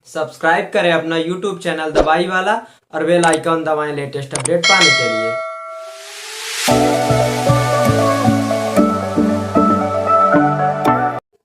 Subscribe करें अपना YouTube channel दवाई वाला और बेल आइकॉन दबाएं लेटेस्ट अपडेट पाने के लिए।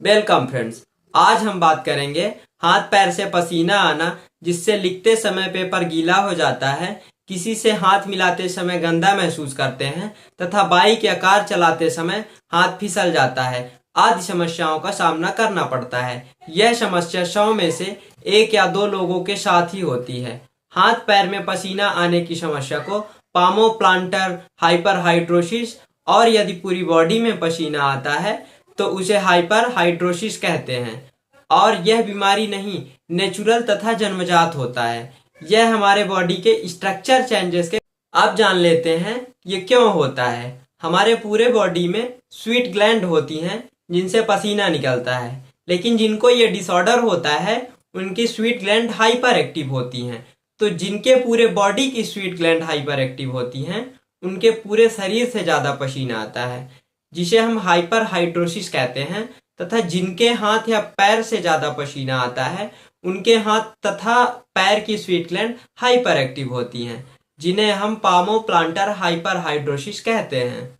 वेलकम फ्रेंड्स, आज हम बात करेंगे हाथ पैर से पसीना आना जिससे लिखते समय पेपर गीला हो जाता है, किसी से हाथ मिलाते समय गंदा महसूस करते हैं तथा बाइक या कार चलाते समय हाथ फिसल जाता है आदि समस्याओं का सामना करना पड़ता है। यह समस्या 100 में से 1 या 2 लोगों के साथ ही होती है। हाथ पैर में पसीना आने की समस्या को पामोप्लांटर हाइपरहाइड्रोसिस और यदि पूरी बॉडी में पसीना आता है तो उसे हाइपरहाइड्रोसिस कहते हैं और यह बीमारी नहीं, नेचुरल तथा जन्मजात होता है। यह हमारे बॉडी के स्ट्रक्चर चेंजेस के। अब जान लेते हैं ये क्यों होता है। हमारे पूरे बॉडी में स्वीट ग्लैंड होती हैं जिनसे पसीना निकलता है, लेकिन जिनको ये डिसऑर्डर होता है उनकी स्वीट ग्लैंड हाइपर एक्टिव होती हैं। तो जिनके पूरे बॉडी की स्वीट ग्लैंड हाइपर एक्टिव होती हैं उनके पूरे शरीर से ज्यादा पसीना आता है, जिसे हम हाइपरहाइड्रोसिस कहते हैं। तथा जिनके हाथ या पैर से ज्यादा पसीना आता है उनके हाथ तथा पैर की स्वीट ग्लैंड हाइपर एक्टिव होती हैं, जिन्हें हम पामोप्लांटर हाइपरहाइड्रोसिस कहते हैं।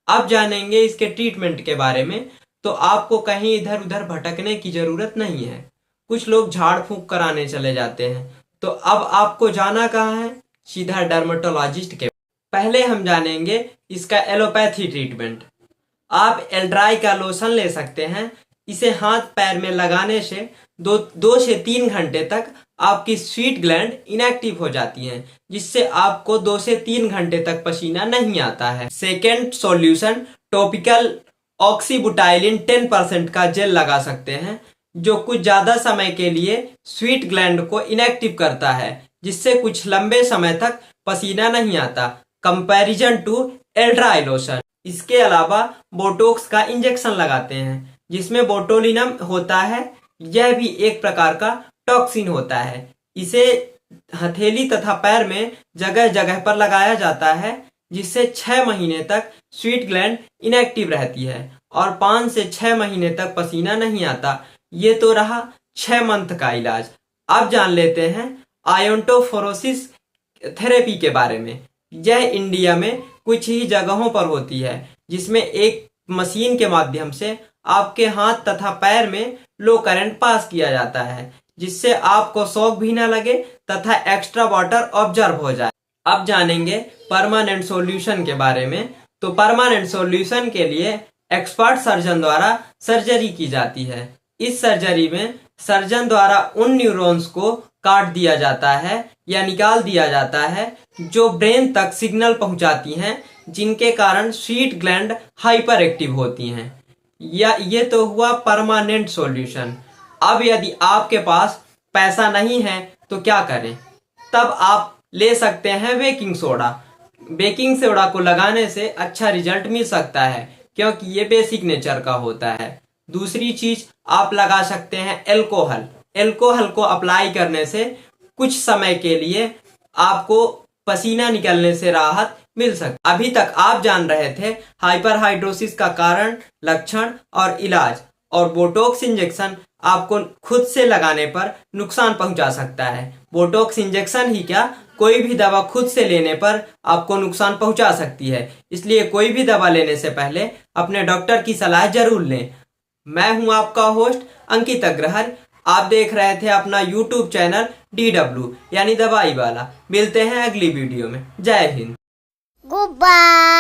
अब जानेंगे इसके ट्रीटमेंट के बारे में, तो आपको कहीं इधर उधर भटकने की जरूरत नहीं है। कुछ लोग झाड़ फूंक कराने चले जाते हैं, तो अब आपको जाना कहाँ है? सीधा डर्मेटोलॉजिस्ट के। पहले हम जानेंगे इसका एलोपैथी ट्रीटमेंट। आप एल्ड्राई का लोशन ले सकते हैं। इसे हाथ पैर में लगाने से 2 से 3 घंटे तक आपकी स्वीट ग्लैंड इनएक्टिव हो जाती हैं, जिससे आपको 2 से 3 घंटे तक पसीना नहीं आता है। सेकेंड सॉल्यूशन, टॉपिकल ऑक्सीबुटाइलिन 10% का जेल लगा सकते हैं, जो कुछ ज्यादा समय के लिए स्वीट ग्लैंड को इनएक्टिव करता है, जिससे कुछ लंबे समय तक पसीना नहीं आता, कंपैरिजन टू एल्ड्राई लोशन। इसके अलावा बोटॉक्स का इंजेक्शन लगाते हैं जिसमें बोटोलिनम होता है। यह भी एक प्रकार का टॉक्सिन होता है। इसे हथेली तथा पैर में जगह जगह पर लगाया जाता है, जिससे 6 महीने तक स्वीट ग्लैंड इनएक्टिव रहती है और 5 से 6 महीने तक पसीना नहीं आता। ये तो रहा 6 मंथ का इलाज। अब जान लेते हैं आयोंटोफोरोसिस थेरेपी के बारे में। यह इंडिया में कुछ ही जगहों पर होती है, जिसमें एक मशीन के माध्यम से आपके हाथ तथा पैर में लो करंट पास किया जाता है, जिससे आपको शॉक भी न लगे तथा एक्स्ट्रा वाटर ऑब्जर्व हो जाए। अब जानेंगे परमानेंट सॉल्यूशन के बारे में। तो परमानेंट सॉल्यूशन के लिए एक्सपर्ट सर्जन द्वारा सर्जरी की जाती है। इस सर्जरी में सर्जन द्वारा उन न्यूरॉन्स को काट दिया जाता है या निकाल दिया जाता है जो ब्रेन तक सिग्नल पहुंचाती हैं, जिनके कारण स्वीट ग्लैंड हाइपर एक्टिव होती हैं। या ये तो हुआ परमानेंट सॉल्यूशन। अब यदि आपके पास पैसा नहीं है तो क्या करें? तब आप ले सकते हैं बेकिंग सोडा। बेकिंग सोडा को लगाने से अच्छा रिजल्ट मिल सकता है, क्योंकि ये बेसिक नेचर का होता है। दूसरी चीज आप लगा सकते हैं एल्कोहल। एल्कोहल को अप्लाई करने से कुछ समय के लिए आपको पसीना निकलने से राहत मिल सकती। अभी तक आप जान रहे थे हाइपरहाइड्रोसिस का कारण, लक्षण और इलाज। और बोटॉक्स इंजेक्शन आपको खुद से लगाने पर नुकसान पहुंचा सकता है। बोटॉक्स इंजेक्शन ही क्या, कोई भी दवा खुद से लेने पर आपको नुकसान पहुंचा सकती है। इसलिए कोई भी दवा लेने से पहले अपने डॉक्टर की सलाह जरूर लें। मैं हूं आपका होस्ट अंकित अग्रहर। आप देख रहे थे अपना यूट्यूब चैनल DW यानी दवाई वाला। मिलते हैं अगली वीडियो में। जय हिंद। Goodbye.